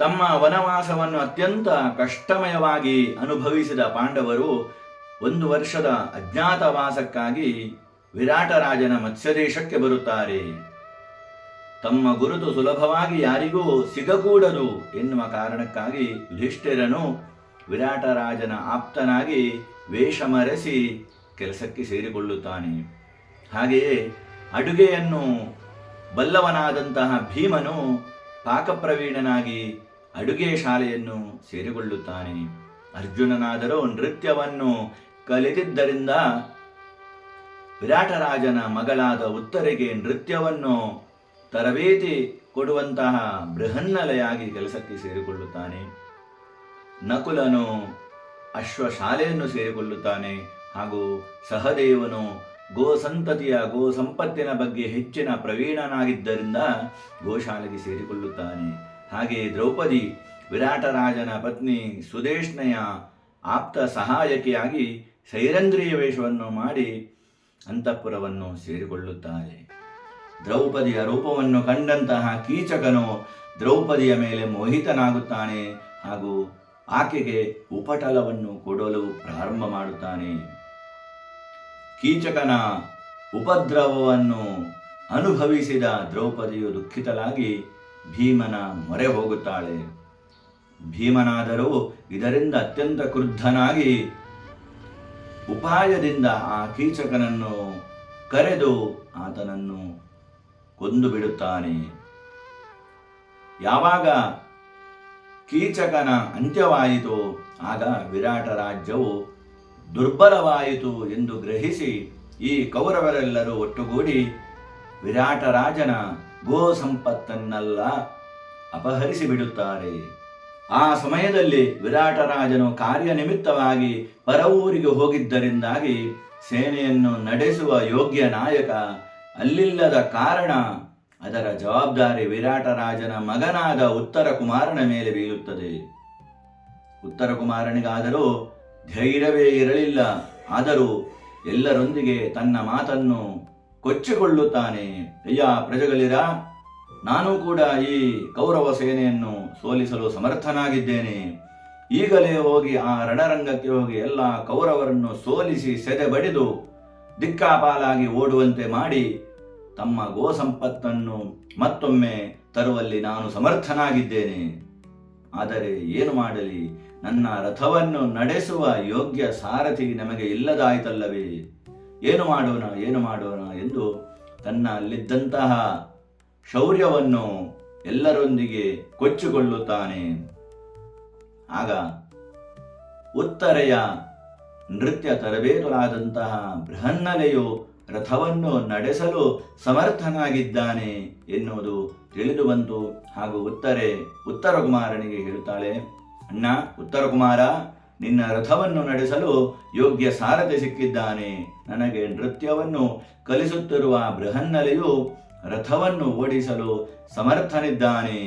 ತಮ್ಮ ವನವಾಸವನ್ನು ಅತ್ಯಂತ ಕಷ್ಟಮಯವಾಗಿ ಅನುಭವಿಸಿದ ಪಾಂಡವರು 1 ವರ್ಷದ ಅಜ್ಞಾತವಾಸಕ್ಕಾಗಿ ವಿರಾಟರಾಜನ ಮತ್ಸ್ಯದೇಶಕ್ಕೆ ಬರುತ್ತಾರೆ. ತಮ್ಮ ಗುರುತು ಸುಲಭವಾಗಿ ಯಾರಿಗೂ ಸಿಗಕೂಡದು ಎನ್ನುವ ಕಾರಣಕ್ಕಾಗಿ ಯುಧಿಷ್ಠಿರನು ವಿರಾಟರಾಜನ ಆಪ್ತನಾಗಿ ವೇಷ ಮರೆಸಿ ಕೆಲಸಕ್ಕೆ ಸೇರಿಕೊಳ್ಳುತ್ತಾನೆ. ಹಾಗೆಯೇ ಅಡುಗೆಯನ್ನು ಬಲ್ಲವನಾದಂತಹ ಭೀಮನು ಪಾಕಪ್ರವೀಣನಾಗಿ ಅಡುಗೆ ಶಾಲೆಯನ್ನು ಸೇರಿಕೊಳ್ಳುತ್ತಾನೆ. ಅರ್ಜುನನಾದರೂ ನೃತ್ಯವನ್ನು ಕಲಿತಿದ್ದರಿಂದ ವಿರಾಟರಾಜನ ಮಗಳಾದ ಉತ್ತರೆಗೆ ನೃತ್ಯವನ್ನು ತರಬೇತಿ ಕೊಡುವಂತಹ ಬೃಹನ್ನಲೆಯಾಗಿ ಕೆಲಸಕ್ಕೆ ಸೇರಿಕೊಳ್ಳುತ್ತಾನೆ. ನಕುಲನು ಅಶ್ವಶಾಲೆಯನ್ನು ಸೇರಿಕೊಳ್ಳುತ್ತಾನೆ. ಹಾಗೂ ಸಹದೇವನು ಗೋಸಂತತಿಯ ಸಂಪತ್ತಿನ ಬಗ್ಗೆ ಹೆಚ್ಚಿನ ಪ್ರವೀಣನಾಗಿದ್ದರಿಂದ ಗೋಶಾಲೆಗೆ ಸೇರಿಕೊಳ್ಳುತ್ತಾನೆ. ಹಾಗೆ ದ್ರೌಪದಿ ವಿರಾಟರಾಜನ ಪತ್ನಿ ಸುದೇಶ್ನೆಯ ಆಪ್ತ ಸಹಾಯಕಿಯಾಗಿ ಸೈರಂದ್ರಿಯ ವೇಷವನ್ನು ಮಾಡಿ ಅಂತಃಪುರವನ್ನು ಸೇರಿಕೊಳ್ಳುತ್ತಾಳೆ. ದ್ರೌಪದಿಯ ರೂಪವನ್ನು ಕಂಡಂತಹ ಕೀಚಕನು ದ್ರೌಪದಿಯ ಮೇಲೆ ಮೋಹಿತನಾಗುತ್ತಾನೆ ಹಾಗೂ ಆಕೆಗೆ ಉಪಟಳವನ್ನು ಕೊಡಲು ಪ್ರಾರಂಭ ಮಾಡುತ್ತಾನೆ. ಕೀಚಕನ ಉಪದ್ರವವನ್ನು ಅನುಭವಿಸಿದ ದ್ರೌಪದಿಯು ದುಃಖಿತಳಾಗಿ ಭೀಮನ ಮೊರೆ ಹೋಗುತ್ತಾಳೆ. ಭೀಮನಾದರೂ ಇದರಿಂದ ಅತ್ಯಂತ ಕ್ರುದ್ಧನಾಗಿ ಉಪಾಯದಿಂದ ಆ ಕೀಚಕನನ್ನು ಕರೆದು ಆತನನ್ನು ಕೊಂದು ಬಿಡುತ್ತಾನೆ. ಯಾವಾಗ ಕೀಚಕನ ಅಂತ್ಯವಾಯಿತು ಆಗ ವಿರಾಟ ರಾಜ್ಯವು ದುರ್ಬಲವಾಯಿತು ಎಂದು ಗ್ರಹಿಸಿ ಈ ಕೌರವರೆಲ್ಲರೂ ಒಟ್ಟುಗೂಡಿ ವಿರಾಟರಾಜನ ಗೋ ಸಂಪತ್ತನ್ನೆಲ್ಲ ಅಪಹರಿಸಿ ಬಿಡುತ್ತಾರೆ. ಆ ಸಮಯದಲ್ಲಿ ವಿರಾಟರಾಜನು ಕಾರ್ಯನಿಮಿತ್ತವಾಗಿ ಪರವೂರಿಗೆ ಹೋಗಿದ್ದರಿಂದಾಗಿ ಸೇನೆಯನ್ನು ನಡೆಸುವ ಯೋಗ್ಯ ನಾಯಕ ಅಲ್ಲಿಲ್ಲದ ಕಾರಣ ಅದರ ಜವಾಬ್ದಾರಿ ವಿರಾಟರಾಜನ ಮಗನಾದ ಉತ್ತರ ಕುಮಾರನ ಮೇಲೆ ಬೀಳುತ್ತದೆ. ಉತ್ತರ ಕುಮಾರನಿಗಾದರೂ ಧೈರ್ಯವೇ ಇರಲಿಲ್ಲ. ಆದರೂ ಎಲ್ಲರೊಂದಿಗೆ ತನ್ನ ಮಾತನ್ನು ಕೊಚ್ಚಿಕೊಳ್ಳುತ್ತಾನೆ. ಅಯ್ಯ ಪ್ರಜೆಗಳಿರ, ನಾನು ಕೂಡ ಈ ಕೌರವ ಸೇನೆಯನ್ನು ಸೋಲಿಸಲು ಸಮರ್ಥನಾಗಿದ್ದೇನೆ. ಈಗಲೇ ಹೋಗಿ ಆ ರಣರಂಗಕ್ಕೆ ಹೋಗಿ ಎಲ್ಲ ಕೌರವರನ್ನು ಸೋಲಿಸಿ ಸೆದೆ ಬಡಿದು ದಿಕ್ಕಾಪಾಲಾಗಿ ಓಡುವಂತೆ ಮಾಡಿ ತಮ್ಮ ಗೋ ಸಂಪತ್ತನ್ನು ಮತ್ತೊಮ್ಮೆ ತರುವಲ್ಲಿ ನಾನು ಸಮರ್ಥನಾಗಿದ್ದೇನೆ. ಆದರೆ ಏನು ಮಾಡಲಿ, ನನ್ನ ರಥವನ್ನು ನಡೆಸುವ ಯೋಗ್ಯ ಸಾರಥಿ ನಮಗೆ ಇಲ್ಲದಾಯ್ತಲ್ಲವೇ, ಏನು ಮಾಡೋಣ ಎಂದು ತನ್ನಲ್ಲಿದ್ದಂತಹ ಶೌರ್ಯವನ್ನು ಎಲ್ಲರೊಂದಿಗೆ ಕೊಚ್ಚಿಕೊಳ್ಳುತ್ತಾನೆ. ಆಗ ಉತ್ತರೆಯ ನೃತ್ಯ ತರಬೇತುಳಾದಂತಹ ಬೃಹನ್ನಲೆಯು ರಥವನ್ನು ನಡೆಸಲು ಸಮರ್ಥನಾಗಿದ್ದಾನೆ ಎನ್ನುವುದು ತಿಳಿದು ಬಂತು. ಹಾಗೂ ಉತ್ತರ ಕುಮಾರನಿಗೆ ಹೇಳುತ್ತಾಳೆ, ಅಣ್ಣ ಉತ್ತರ ಕುಮಾರ, ನಿನ್ನ ರಥವನ್ನು ನಡೆಸಲು ಯೋಗ್ಯ ಸಾರಥಿ ಸಿಕ್ಕಿದ್ದಾನೆ. ನನಗೆ ನೃತ್ಯವನ್ನು ಕಲಿಸುತ್ತಿರುವ ಬೃಹನ್ನಲೆಯು ರಥವನ್ನು ಓಡಿಸಲು ಸಮರ್ಥನಿದ್ದಾನೆ.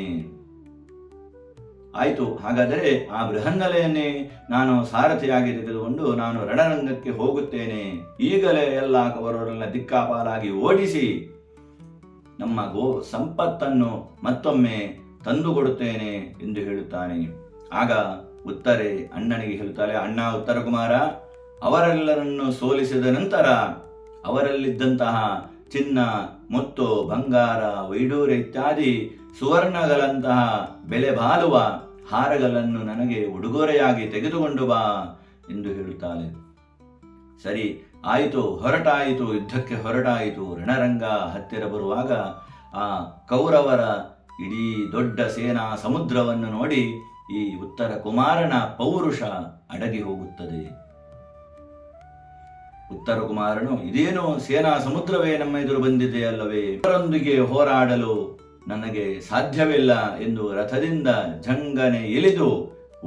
ಆಯಿತು, ಹಾಗಾದರೆ ಆ ಬೃಹನ್ನಲೆಯನ್ನೇ ನಾನು ಸಾರಥಿಯಾಗಿ ತೆಗೆದುಕೊಂಡು ನಾನು ರಣರಂಗಕ್ಕೆ ಹೋಗುತ್ತೇನೆ. ಈಗಲೇ ಎಲ್ಲ ಕೌರವರನ್ನ ದಿಕ್ಕಾಪಾಲಾಗಿ ಓಡಿಸಿ ನಮ್ಮ ಗೋ ಸಂಪತ್ತನ್ನು ಮತ್ತೊಮ್ಮೆ ತಂದುಕೊಡುತ್ತೇನೆ ಎಂದು ಹೇಳುತ್ತಾನೆ. ಆಗ ಉತ್ತರೆ ಅಣ್ಣನಿಗೆ ಹೇಳುತ್ತಾಳೆ, ಅಣ್ಣ ಉತ್ತರ ಕುಮಾರ, ಅವರೆಲ್ಲರನ್ನು ಸೋಲಿಸಿದ ನಂತರ ಅವರಲ್ಲಿದ್ದಂತಹ ಚಿನ್ನ, ಮುತ್ತು, ಬಂಗಾರ, ವೈಡೂರ್ಯ ಇತ್ಯಾದಿ ಸುವರ್ಣಗಳಂತಹ ಬೆಲೆ ಬಾಳುವ ಹಾರಗಳನ್ನು ನನಗೆ ಉಡುಗೊರೆಯಾಗಿ ತೆಗೆದುಕೊಂಡು ಬಾ ಎಂದು ಹೇಳುತ್ತಾಳೆ. ಸರಿ ಆಯಿತು, ಹೊರಟಾಯಿತು, ಯುದ್ಧಕ್ಕೆ ಹೊರಟಾಯಿತು. ರಣರಂಗ ಹತ್ತಿರ ಬರುವಾಗ ಆ ಕೌರವರ ಇಡೀ ದೊಡ್ಡ ಸೇನಾ ಸಮುದ್ರವನ್ನು ನೋಡಿ ಈ ಉತ್ತರ ಕುಮಾರನ ಪೌರುಷ ಅಡಗಿ ಹೋಗುತ್ತದೆ. ಉತ್ತರ ಕುಮಾರನು, ಇದೇನು ಸೇನಾ ಸಮುದ್ರವೇ ನಮ್ಮ ಎದುರು ಬಂದಿದೆ ಅಲ್ಲವೇ, ಅವರೊಂದಿಗೆ ಹೋರಾಡಲು ನನಗೆ ಸಾಧ್ಯವಿಲ್ಲ ಎಂದು ರಥದಿಂದ ಜಂಗನೆ ಇಳಿದು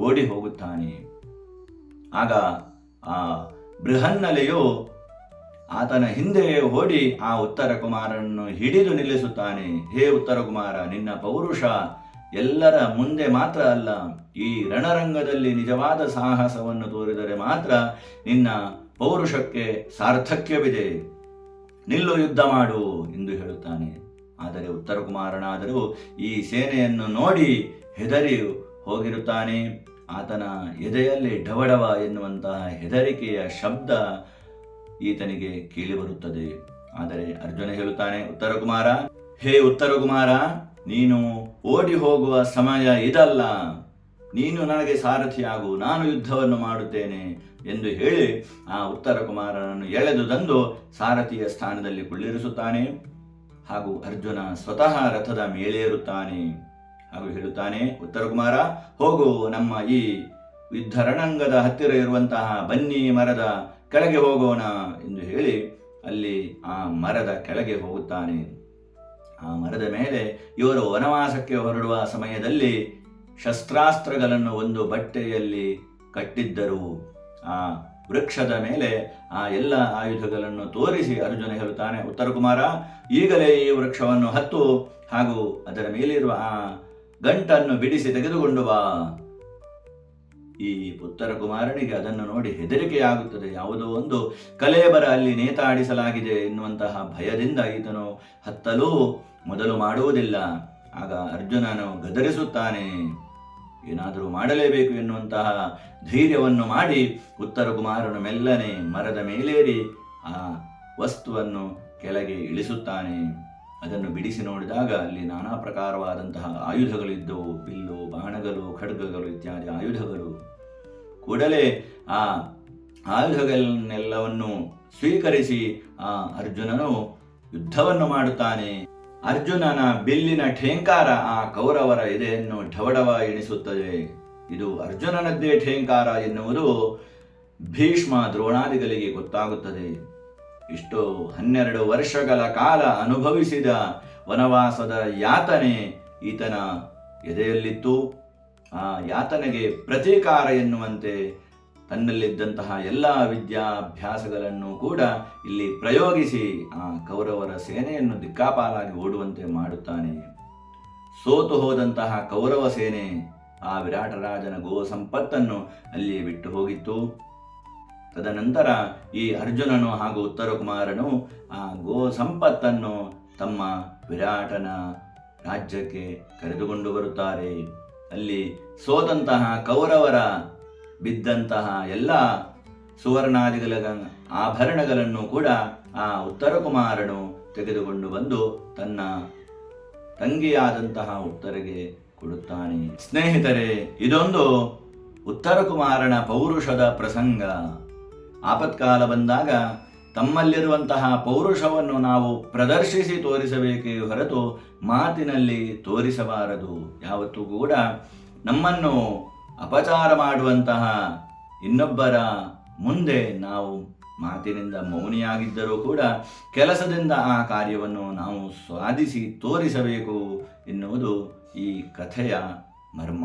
ಓಡಿ ಹೋಗುತ್ತಾನೆ. ಆಗ ಆ ಬೃಹನ್ನಲೆಯು ಆತನ ಹಿಂದೆ ಓಡಿ ಆ ಉತ್ತರ ಕುಮಾರನನ್ನು ಹಿಡಿದು ನಿಲ್ಲಿಸುತ್ತಾನೆ. ಹೇ ಉತ್ತರ ಕುಮಾರ, ನಿನ್ನ ಪೌರುಷ ಎಲ್ಲರ ಮುಂದೆ ಮಾತ್ರ ಅಲ್ಲ, ಈ ರಣರಂಗದಲ್ಲಿ ನಿಜವಾದ ಸಾಹಸವನ್ನು ತೋರಿದರೆ ಮಾತ್ರ ನಿನ್ನ ಪೌರುಷಕ್ಕೆ ಸಾರ್ಥಕ್ಯವಿದೆ. ನಿಲ್ಲು, ಯುದ್ಧ ಮಾಡು ಎಂದು ಹೇಳುತ್ತಾನೆ. ಆದರೆ ಉತ್ತರ ಕುಮಾರನಾದರೂ ಈ ಸೇನೆಯನ್ನು ನೋಡಿ ಹೆದರಿ ಹೋಗಿರುತ್ತಾನೆ. ಆತನ ಎದೆಯಲ್ಲಿ ಢವಢವ ಎನ್ನುವಂತಹ ಹೆದರಿಕೆಯ ಶಬ್ದ ಈತನಿಗೆ ಕೇಳಿಬರುತ್ತದೆ. ಆದರೆ ಅರ್ಜುನ ಹೇಳುತ್ತಾನೆ, ಉತ್ತರ ಕುಮಾರ, ಹೇ ಉತ್ತರ ಕುಮಾರ, ನೀನು ಓಡಿ ಹೋಗುವ ಸಮಯ ಇದಲ್ಲ, ನೀನು ನನಗೆ ಸಾರಥಿಯಾಗು, ನಾನು ಯುದ್ಧವನ್ನು ಮಾಡುತ್ತೇನೆ ಎಂದು ಹೇಳಿ ಆ ಉತ್ತರ ಕುಮಾರನನ್ನು ಎಳೆದು ತಂದು ಸಾರಥಿಯ ಸ್ಥಾನದಲ್ಲಿ ಕುಳ್ಳಿರಿಸುತ್ತಾನೆ. ಹಾಗೂ ಅರ್ಜುನ ಸ್ವತಃ ರಥದ ಮೇಲೇರುತ್ತಾನೆ ಹಾಗೂ ಹೇಳುತ್ತಾನೆ, ಉತ್ತರ ಕುಮಾರ, ಹೋಗು, ನಮ್ಮ ಈ ಯುದ್ಧ ರಣಂಗದ ಹತ್ತಿರ ಇರುವಂತಹ ಬನ್ನಿ ಮರದ ಕೆಳಗೆ ಹೋಗೋಣ ಎಂದು ಹೇಳಿ ಅಲ್ಲಿ ಆ ಮರದ ಕೆಳಗೆ ಹೋಗುತ್ತಾನೆ. ಆ ಮರದ ಮೇಲೆ ಇವರು ವನವಾಸಕ್ಕೆ ಹೊರಡುವ ಸಮಯದಲ್ಲಿ ಶಸ್ತ್ರಾಸ್ತ್ರಗಳನ್ನು ಒಂದು ಬಟ್ಟೆಯಲ್ಲಿ ಕಟ್ಟಿದ್ದರು. ಆ ವೃಕ್ಷದ ಮೇಲೆ ಆ ಎಲ್ಲ ಆಯುಧಗಳನ್ನು ತೋರಿಸಿ ಅರ್ಜುನ ಹೇಳುತ್ತಾನೆ, ಉತ್ತರ ಕುಮಾರ, ಈಗಲೇ ಈ ವೃಕ್ಷವನ್ನು ಹತ್ತು ಹಾಗೂ ಅದರ ಮೇಲಿರುವ ಆ ಗಂಟನ್ನು ಬಿಡಿಸಿ ತೆಗೆದುಕೊಂಡು ಬಾ. ಈ ಉತ್ತರ ಕುಮಾರನಿಗೆ ಅದನ್ನು ನೋಡಿ ಹೆದರಿಕೆಯಾಗುತ್ತದೆ. ಯಾವುದೋ ಒಂದು ಕಲೇಬರ ಅಲ್ಲಿ ನೇತಾಡಿಸಲಾಗಿದೆ ಎನ್ನುವಂತಹ ಭಯದಿಂದ ಈತನು ಹತ್ತಲು ಮೊದಲು ಮಾಡುವುದಿಲ್ಲ. ಆಗ ಅರ್ಜುನನು ಗದರಿಸುತ್ತಾನೆ. ಏನಾದರೂ ಮಾಡಲೇಬೇಕು ಎನ್ನುವಂತಹ ಧೈರ್ಯವನ್ನು ಮಾಡಿ ಉತ್ತರ ಕುಮಾರನು ಮೆಲ್ಲನೆ ಮರದ ಮೇಲೇರಿ ಆ ವಸ್ತುವನ್ನು ಕೆಳಗೆ ಇಳಿಸುತ್ತಾನೆ. ಅದನ್ನು ಬಿಡಿಸಿ ನೋಡಿದಾಗ ಅಲ್ಲಿ ನಾನಾ ಪ್ರಕಾರವಾದಂತಹ ಆಯುಧಗಳಿದ್ದವು. ಬಿಲ್ಲು, ಬಾಣಗಳು, ಖಡ್ಗಗಳು ಇತ್ಯಾದಿ ಆಯುಧಗಳು. ಕೂಡಲೇ ಆ ಆಯುಧಗಳನ್ನೆಲ್ಲವನ್ನು ಸ್ವೀಕರಿಸಿ ಆ ಅರ್ಜುನನು ಯುದ್ಧವನ್ನು ಮಾಡುತ್ತಾನೆ. ಅರ್ಜುನನ ಬಿಲ್ಲಿನ ಠೇಂಕಾರ ಆ ಕೌರವರ ಎದೆಯನ್ನು ಢವಢವ ಎಣಿಸುತ್ತದೆ. ಇದು ಅರ್ಜುನನದ್ದೇ ಠೇಂಕಾರ ಎನ್ನುವುದು ಭೀಷ್ಮ ದ್ರೋಣಾದಿಗಳಿಗೆ ಗೊತ್ತಾಗುತ್ತದೆ. ಇಷ್ಟು 12 ವರ್ಷಗಳ ಕಾಲ ಅನುಭವಿಸಿದ ವನವಾಸದ ಯಾತನೆ ಈತನ ಎದೆಯಲ್ಲಿತ್ತು. ಆ ಯಾತನೆಗೆ ಪ್ರತೀಕಾರ ಎನ್ನುವಂತೆ ತನ್ನಲ್ಲಿದ್ದಂತಹ ಎಲ್ಲ ವಿದ್ಯಾಭ್ಯಾಸಗಳನ್ನು ಕೂಡ ಇಲ್ಲಿ ಪ್ರಯೋಗಿಸಿ ಆ ಕೌರವರ ಸೇನೆಯನ್ನು ದಿಕ್ಕಾಪಾಲಾಗಿ ಓಡುವಂತೆ ಮಾಡುತ್ತಾನೆ. ಸೋತು ಹೋದಂತಹ ಕೌರವ ಸೇನೆ ಆ ವಿರಾಟರಾಜನ ಗೋ ಸಂಪತ್ತನ್ನು ಅಲ್ಲಿ ಬಿಟ್ಟು ಹೋಗಿತ್ತು. ತದನಂತರ ಈ ಅರ್ಜುನನು ಹಾಗೂ ಉತ್ತರ ಕುಮಾರನು ಆ ಗೋ ಸಂಪತ್ತನ್ನು ತಮ್ಮ ವಿರಾಟನ ರಾಜ್ಯಕ್ಕೆ ಕರೆದುಕೊಂಡು ಬರುತ್ತಾರೆ. ಅಲ್ಲಿ ಸೋತಂತಹ ಕೌರವರ ಬಿದ್ದಂತಹ ಎಲ್ಲ ಸುವರ್ಣಾದಿಗಳ ಆಭರಣಗಳನ್ನು ಕೂಡ ಆ ಉತ್ತರ ಕುಮಾರನು ತೆಗೆದುಕೊಂಡು ಬಂದು ತನ್ನ ತಂಗಿಯಾದಂತಹ ಉತ್ತರಿಗೆ ಕೊಡುತ್ತಾನೆ. ಸ್ನೇಹಿತರೆ, ಇದೊಂದು ಉತ್ತರ ಕುಮಾರನ ಪೌರುಷದ ಪ್ರಸಂಗ. ಆಪತ್ಕಾಲ ಬಂದಾಗ ತಮ್ಮಲ್ಲಿರುವಂತಹ ಪೌರುಷವನ್ನು ನಾವು ಪ್ರದರ್ಶಿಸಿ ತೋರಿಸಬೇಕೇ ಹೊರತು ಮಾತಿನಲ್ಲಿ ತೋರಿಸಬಾರದು. ಯಾವತ್ತೂ ಕೂಡ ನಮ್ಮನ್ನು ಅಪಚಾರ ಮಾಡುವಂತಹ ಇನ್ನೊಬ್ಬರ ಮುಂದೆ ನಾವು ಮಾತಿನಿಂದ ಮೌನಿಯಾಗಿದ್ದರೂ ಕೂಡ ಕೆಲಸದಿಂದ ಆ ಕಾರ್ಯವನ್ನು ನಾವು ಸಾಧಿಸಿ ತೋರಿಸಬೇಕು ಎನ್ನುವುದು ಈ ಕಥೆಯ ಮರ್ಮ.